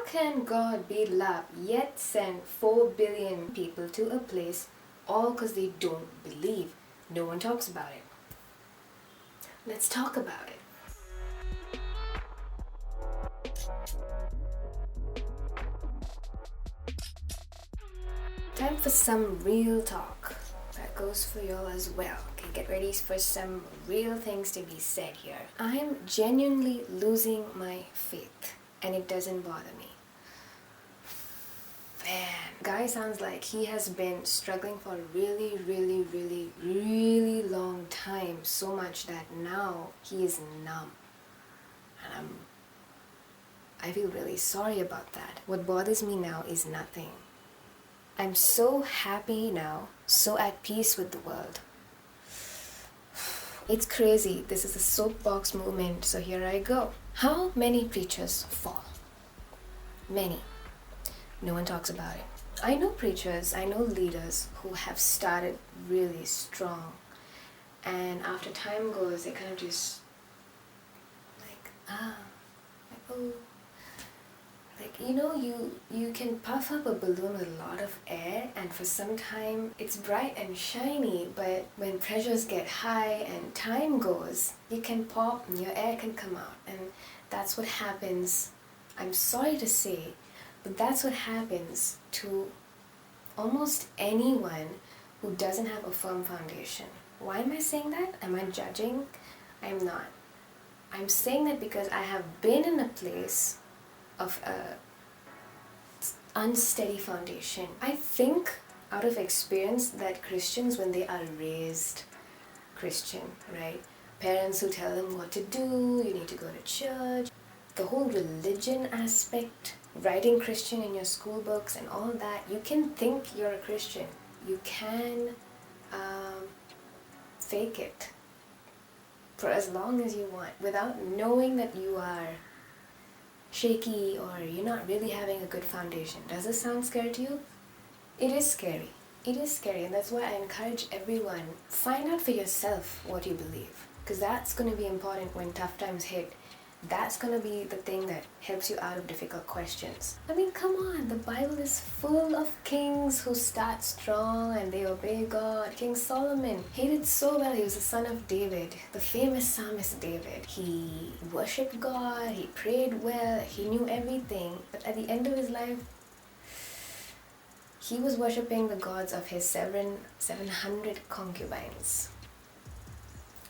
can God be love yet send 4 billion people to a place all because they don't believe? No one talks about it. Let's talk about it. Time for some real talk. That goes for y'all as well. Okay, get ready for some real things to be said here. I'm genuinely losing my faith, and it doesn't bother me. Man, guy sounds like he has been struggling for a really long time, so much that now he is numb. And I feel really sorry about that. What bothers me now is nothing. I'm so happy now, so at peace with the world. It's crazy. This is a soapbox movement, so here I go. How many preachers fall? Many. No one talks about it. I know preachers, I know leaders who have started really strong, and after time goes, they kind of just you can puff up a balloon with a lot of air, and for some time it's bright and shiny, but when pressures get high and time goes, you can pop and your air can come out, and that's what happens. I'm sorry to say, but that's what happens to almost anyone who doesn't have a firm foundation. Why am I saying that? Am I judging? I'm not. I'm saying that because I have been in a place of a unsteady foundation. I think out of experience that Christians, when they are raised Christian, right? Parents who tell them what to do, you need to go to church, the whole religion aspect, writing Christian in your school books and all that, you can think you're a Christian. You can fake it for as long as you want without knowing that you are shaky or you're not really having a good foundation. Does this sound scary to you? It is scary. It is scary, and that's why I encourage everyone, find out for yourself what you believe, because that's going to be important when tough times hit. That's going to be the thing that helps you out of difficult questions. I mean, come on, the Bible is full of kings who start strong and they obey God. King Solomon, he did so well. He was the son of David, the famous psalmist David. He worshipped God, he prayed well, he knew everything. But at the end of his life, he was worshipping the gods of his 700 concubines.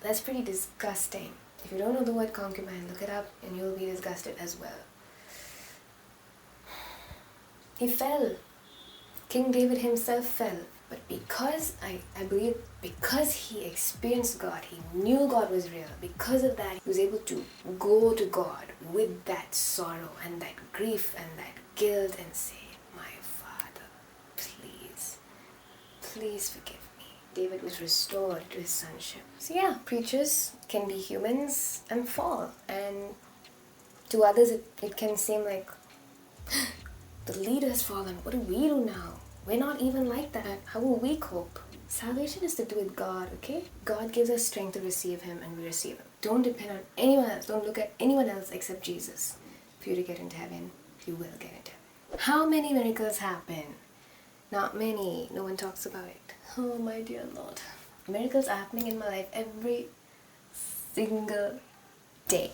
That's pretty disgusting. If you don't know the word concubine, look it up and you'll be disgusted as well. He fell. King David himself fell. But because, I believe, because he experienced God, he knew God was real, because of that, he was able to go to God with that sorrow and that grief and that guilt and say, my Father, please forgive me. David was restored to his sonship. So yeah, preachers can be humans and fall. And to others, it can seem like the leader has fallen. What do we do now? We're not even like that. How will we cope? Salvation is to do with God, okay? God gives us strength to receive Him, and we receive Him. Don't depend on anyone else. Don't look at anyone else except Jesus. For you to get into heaven, you will get into heaven. How many miracles happen? Not many. No one talks about it. Oh my dear Lord. Miracles are happening in my life every single day.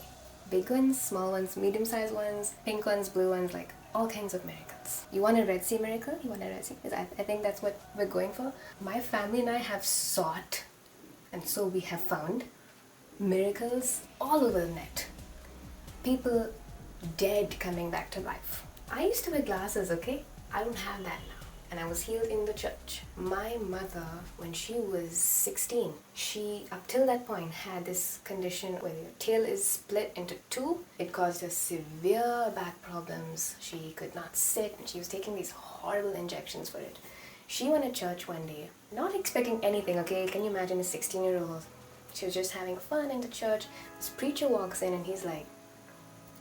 Big ones, small ones, medium-sized ones, pink ones, blue ones, like all kinds of miracles. You want a Red Sea miracle? You want a Red Sea? I think that's what we're going for. My family and I have sought, and so we have found, miracles all over the net. People dead coming back to life. I used to wear glasses, okay? I don't have that now. And I was healed in the church. My mother, when she was 16, she, up till that point, had this condition where your tail is split into two. It caused her severe back problems. She could not sit, and she was taking these horrible injections for it. She went to church one day, not expecting anything, okay? Can you imagine a 16-year-old? She was just having fun in the church. This preacher walks in, and he's like,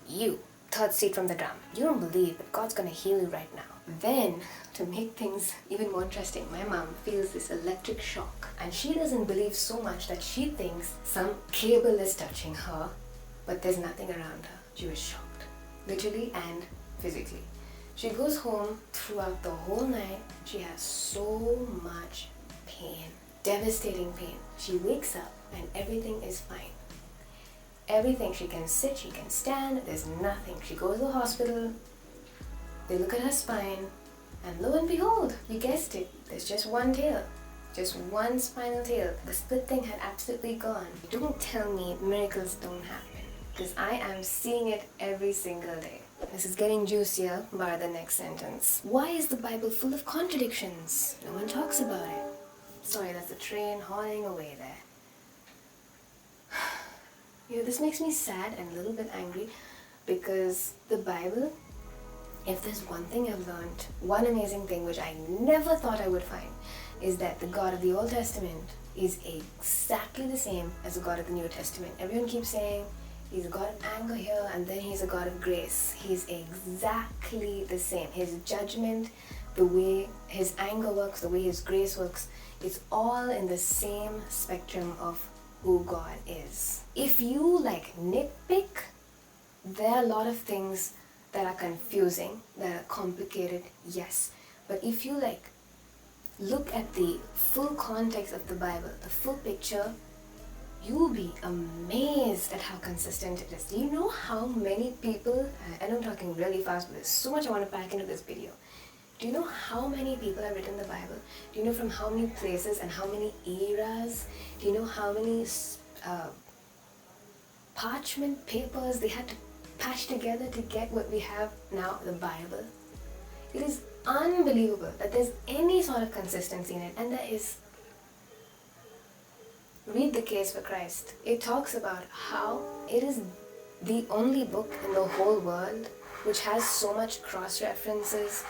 you, third seat from the drum. You don't believe that God's gonna heal you right now. Then, to make things even more interesting, my mom feels this electric shock, and she doesn't believe so much that she thinks some cable is touching her, but there's nothing around her. She was shocked, literally and physically. She goes home throughout the whole night. She has so much pain, devastating pain. She wakes up and everything is fine. Everything. She can sit, she can stand, there's nothing. She goes to the hospital, they look at her spine, and lo and behold, you guessed it, there's just one tail. Just one spinal tail. The split thing had absolutely gone. Don't tell me miracles don't happen, because I am seeing it every single day. This is getting juicier by the next sentence. Why is the Bible full of contradictions? No one talks about it. Sorry, that's the train horning away there. This makes me sad and a little bit angry, because the Bible, if there's one thing I've learned, one amazing thing which I never thought I would find, is that the God of the Old Testament is exactly the same as the God of the New Testament. Everyone keeps saying he's a God of anger here and then he's a God of grace. He's exactly the same. His judgment, the way his anger works, the way his grace works, it's all in the same spectrum of who God is. If you nitpick, there are a lot of things that are confusing, that are complicated, yes. But if you look at the full context of the Bible, the full picture, you'll be amazed at how consistent it is. Do you know how many people, and I'm talking really fast, but there's so much I want to pack into this video. Do you know how many people have written the Bible? Do you know from how many places and how many eras? Do you know how many parchment papers they had to patch together to get what we have now, the Bible? It is unbelievable that there's any sort of consistency in it, and there is. Read the Case for Christ. It talks about how it is the only book in the whole world which has so much cross-references,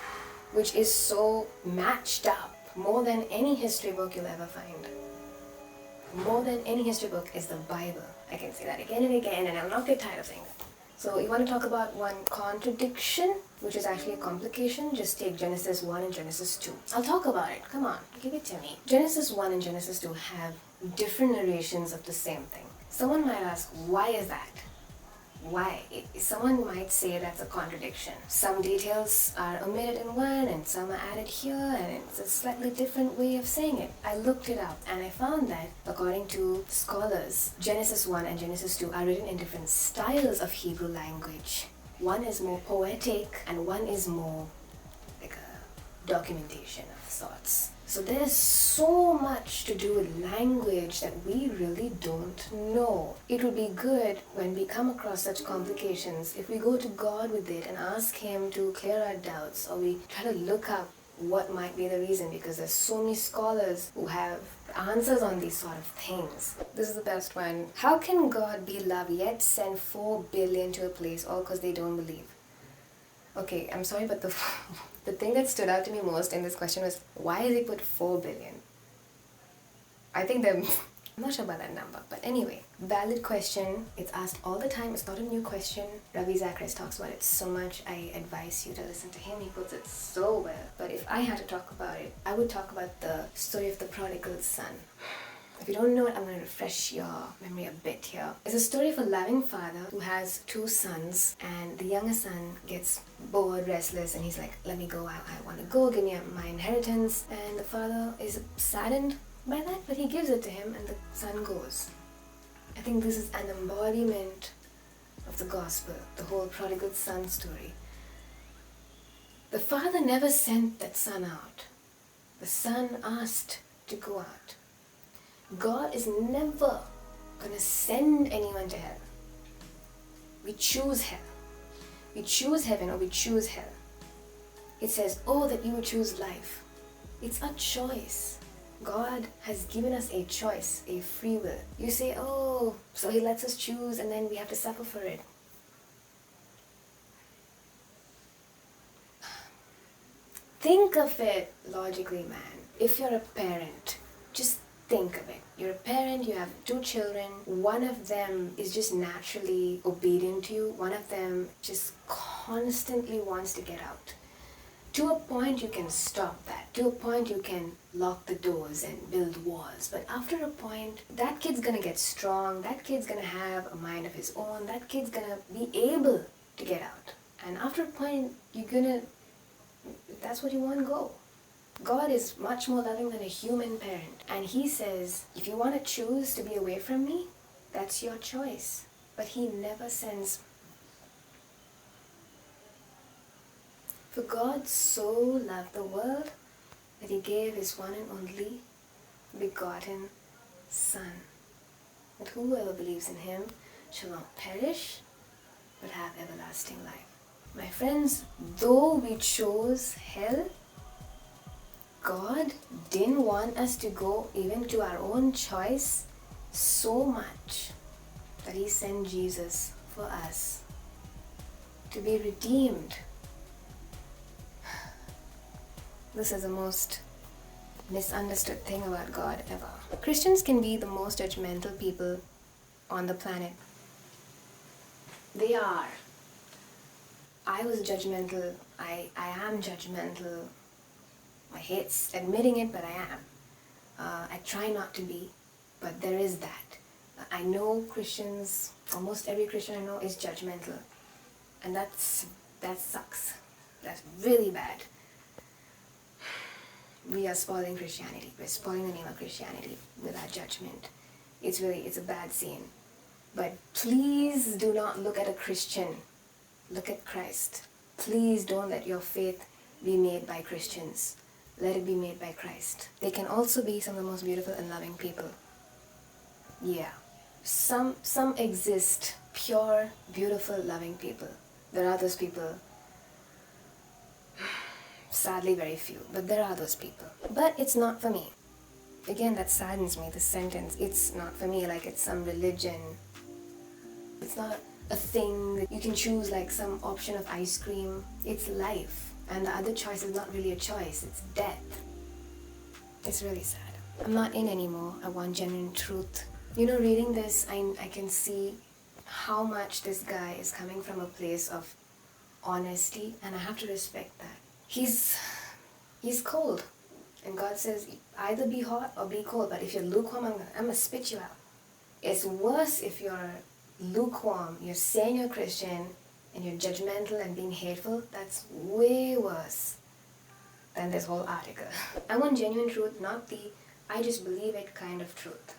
which is so matched up, more than any history book you'll ever find. More than any history book is the Bible. I can say that again and again, and I'll not get tired of saying that. So you want to talk about one contradiction, which is actually a complication, just take Genesis 1 and Genesis 2. I'll talk about it. Come on, give it to me. Genesis 1 and Genesis 2 have different narrations of the same thing. Someone might ask, why is that? Why? Someone might say that's a contradiction. Some details are omitted in one and some are added here, and it's a slightly different way of saying it. I looked it up and I found that, according to scholars, Genesis 1 and Genesis 2 are written in different styles of Hebrew language. One is more poetic and one is more like a documentation of sorts. So there's so much to do with language that we really don't know. It would be good when we come across such complications if we go to God with it and ask Him to clear our doubts, or we try to look up what might be the reason, because there's so many scholars who have answers on these sort of things. This is the best one. How can God be love yet send 4 billion to a place all because they don't believe? Okay, I'm sorry, but the thing that stood out to me most in this question was, why has he put 4 billion? I think I'm not sure about that number, but anyway, valid question. It's asked all the time. It's not a new question. Ravi Zacharias talks about it so much. I advise you to listen to him. He puts it so well. But if I had to talk about it, I would talk about the story of the prodigal son. If you don't know it, I'm going to refresh your memory a bit here. It's a story of a loving father who has 2 sons, and the younger son gets bored, restless, and he's like, let me go, I want to go, give me my inheritance. And the father is saddened by that, but he gives it to him, and the son goes. I think this is an embodiment of the gospel, the whole prodigal son story. The father never sent that son out. The son asked to go out. God is never going to send anyone to hell. We choose hell. We choose heaven or we choose hell. It says, oh, that you would choose life. It's a choice. God has given us a choice, a free will. You say, oh, so He lets us choose and then we have to suffer for it. Think of it logically, man. If you're a parent, just think of it. You're a parent, you have 2 children. One of them is just naturally obedient to you. One of them just constantly wants to get out. To a point you can stop that. To a point you can lock the doors and build walls. But after a point, that kid's gonna get strong. That kid's gonna have a mind of his own. That kid's gonna be able to get out. And after a point, if that's what you want, go. God is much more loving than a human parent. And he says, if you want to choose to be away from me, that's your choice. But he never sends. For God so loved the world that he gave his one and only begotten Son, that whoever believes in him shall not perish, but have everlasting life. My friends, though we chose hell, God didn't want us to go even to our own choice so much that he sent Jesus for us to be redeemed. This is the most misunderstood thing about God ever. Christians can be the most judgmental people on the planet. They are. I was judgmental. I am judgmental. I hate admitting it, but I am. I try not to be, but there is that. I know Christians, almost every Christian I know is judgmental. And that sucks. That's really bad. We are spoiling Christianity. We're spoiling the name of Christianity with our judgment. It's a bad scene. But please do not look at a Christian. Look at Christ. Please don't let your faith be made by Christians. Let it be made by Christ. They can also be some of the most beautiful and loving people. Yeah. Some exist, pure, beautiful, loving people. There are those people. Sadly, very few, but there are those people. But it's not for me. Again, that saddens me, this sentence. It's not for me, like it's some religion. It's not a thing that you can choose, like some option of ice cream. It's life. And the other choice is not really a choice, it's death. It's really sad. I'm not in anymore. I want genuine truth. Reading this, I can see how much this guy is coming from a place of honesty, and I have to respect that. He's cold. And God says, either be hot or be cold, but if you're lukewarm, I'm gonna spit you out. It's worse if you're lukewarm, you're saying you're Christian, and you're judgmental and being hateful. That's way worse than this whole article. I want genuine truth, not the I just believe it kind of truth.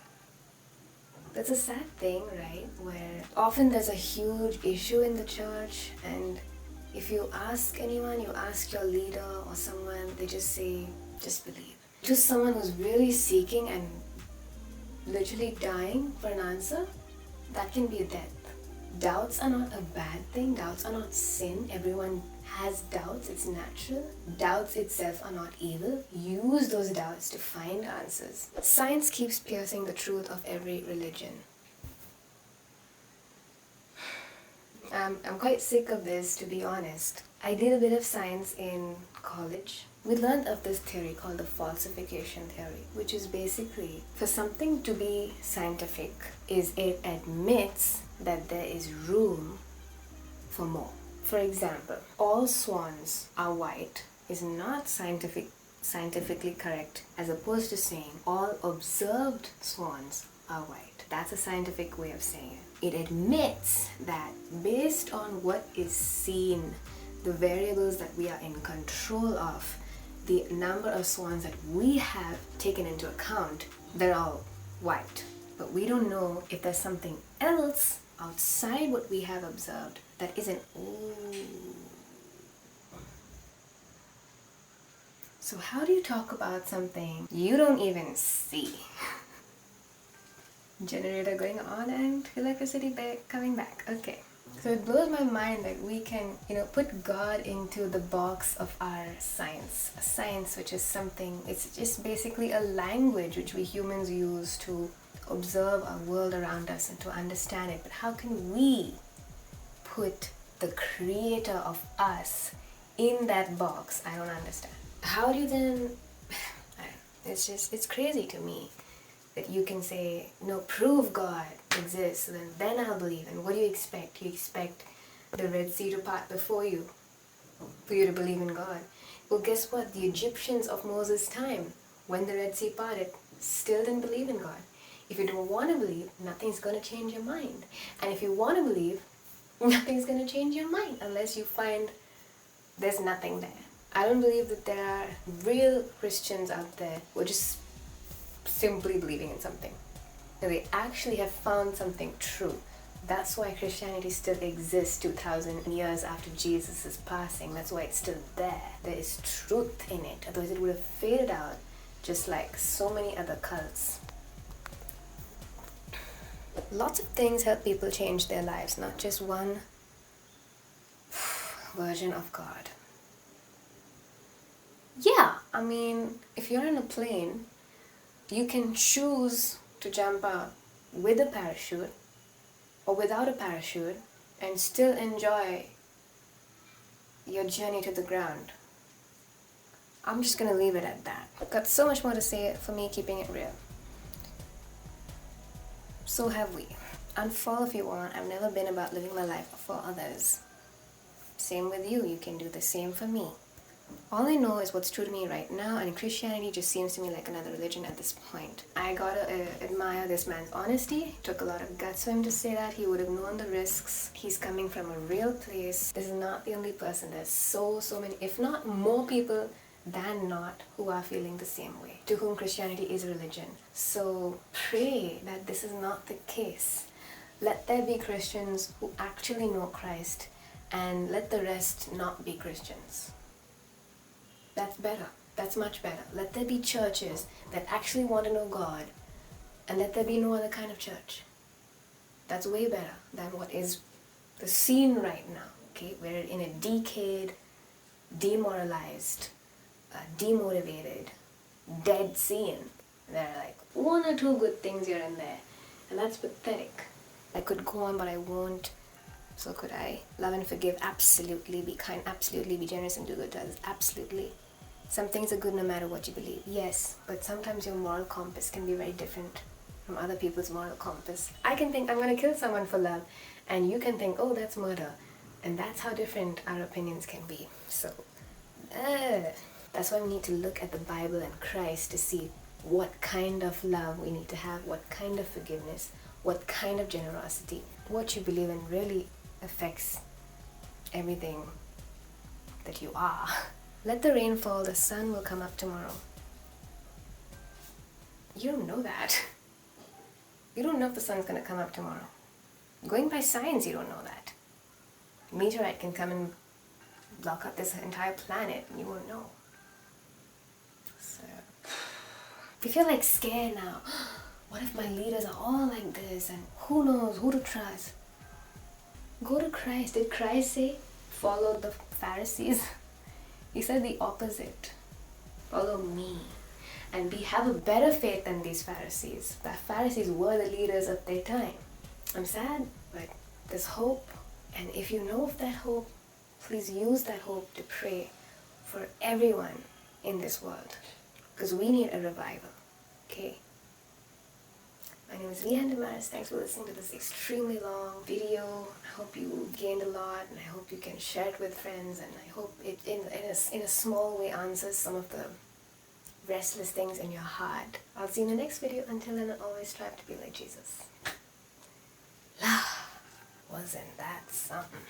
That's a sad thing, right? Where often there's a huge issue in the church, and if you ask anyone, you ask your leader or someone, they just say, just believe. To someone who's really seeking and literally dying for an answer, that can be a death. Doubts are not a bad thing. Doubts are not sin. Everyone has doubts. It's natural. Doubts itself are not evil. Use those doubts to find answers. Science keeps piercing the truth of every religion. I'm quite sick of this, to be honest. I did a bit of science in college. We learned of this theory called the falsification theory, which is basically, for something to be scientific, it admits that there is room for more. For example, all swans are white is not scientifically correct, as opposed to saying all observed swans are white. That's a scientific way of saying it. It admits that based on what is seen, the variables that we are in control of, the number of swans that we have taken into account, they're all white. But we don't know if there's something else outside what we have observed that isn't. So how do you talk about something you don't even see? Generator going on and electricity coming back. Okay. So it blows my mind that we can, put God into the box of our science. A science which is something, it's just basically a language which we humans use to observe our world around us and to understand it. But how can we put the creator of us in that box? I don't understand. How do you then, it's crazy to me that you can say, no, prove God exists, then I'll believe. And what do you expect? You expect the Red Sea to part before you, for you to believe in God. Well, guess what? The Egyptians of Moses' time, when the Red Sea parted, still didn't believe in God. If you don't want to believe, nothing's going to change your mind. And if you want to believe, nothing's gonna change your mind unless you find there's nothing there. I don't believe that there are real Christians out there who are just simply believing in something. They actually have found something true. That's why Christianity still exists 2,000 years after Jesus' passing. That's why it's still there. There is truth in it. Otherwise it would have faded out just like so many other cults. Lots of things help people change their lives, not just one version of God. Yeah, I mean, if you're in a plane, you can choose to jump out with a parachute or without a parachute and still enjoy your journey to the ground. I'm just gonna leave it at that. I've got so much more to say for me keeping it real. So have we. Unfollow if you want. I've never been about living my life for others. Same with you. You can do the same for me. All I know is what's true to me right now, and Christianity just seems to me like another religion at this point. I gotta admire this man's honesty. It took a lot of guts for him to say that. He would have known the risks. He's coming from a real place. This is not the only person. There's so many, if not more people than not, who are feeling the same way, to whom Christianity is religion. So pray that this is not the case. Let there be Christians who actually know Christ, and let the rest not be Christians. That's better. That's much better. Let there be churches that actually want to know God, and let there be no other kind of church. That's way better than what is the scene right now, okay? We're in a decayed, demoralized, demotivated, dead scene. There are like one or two good things here and there, and that's pathetic. I could go on, but I won't. So could I. Love and forgive, absolutely. Be kind, absolutely. Be generous and do good to others, absolutely. Some things are good no matter what you believe, yes, but sometimes your moral compass can be very different from other people's moral compass. I can think I'm going to kill someone for love, and you can think, oh, that's murder. And that's how different our opinions can be. So, that's why we need to look at the Bible and Christ to see what kind of love we need to have, what kind of forgiveness, what kind of generosity. What you believe in really affects everything that you are. Let the rain fall, the sun will come up tomorrow. You don't know that. You don't know if the sun's gonna come up tomorrow. Going by science, you don't know that. A meteorite can come and block out this entire planet and you won't know. So, if you feel like scared now, what if my leaders are all like this and who knows who to trust? Go to Christ. Did Christ say, follow the Pharisees? He said the opposite. Follow me. And have a better faith than these Pharisees. The Pharisees were the leaders of their time. I'm sad, but there's hope. And if you know of that hope, please use that hope to pray for everyone in this world. Because we need a revival. Okay? My name is Vihan Damaris. Thanks for listening to this extremely long video. I hope you gained a lot, and I hope you can share it with friends, and I hope it in a small way answers some of the restless things in your heart. I'll see you in the next video. Until then, always strive to be like Jesus. Love, wasn't that something?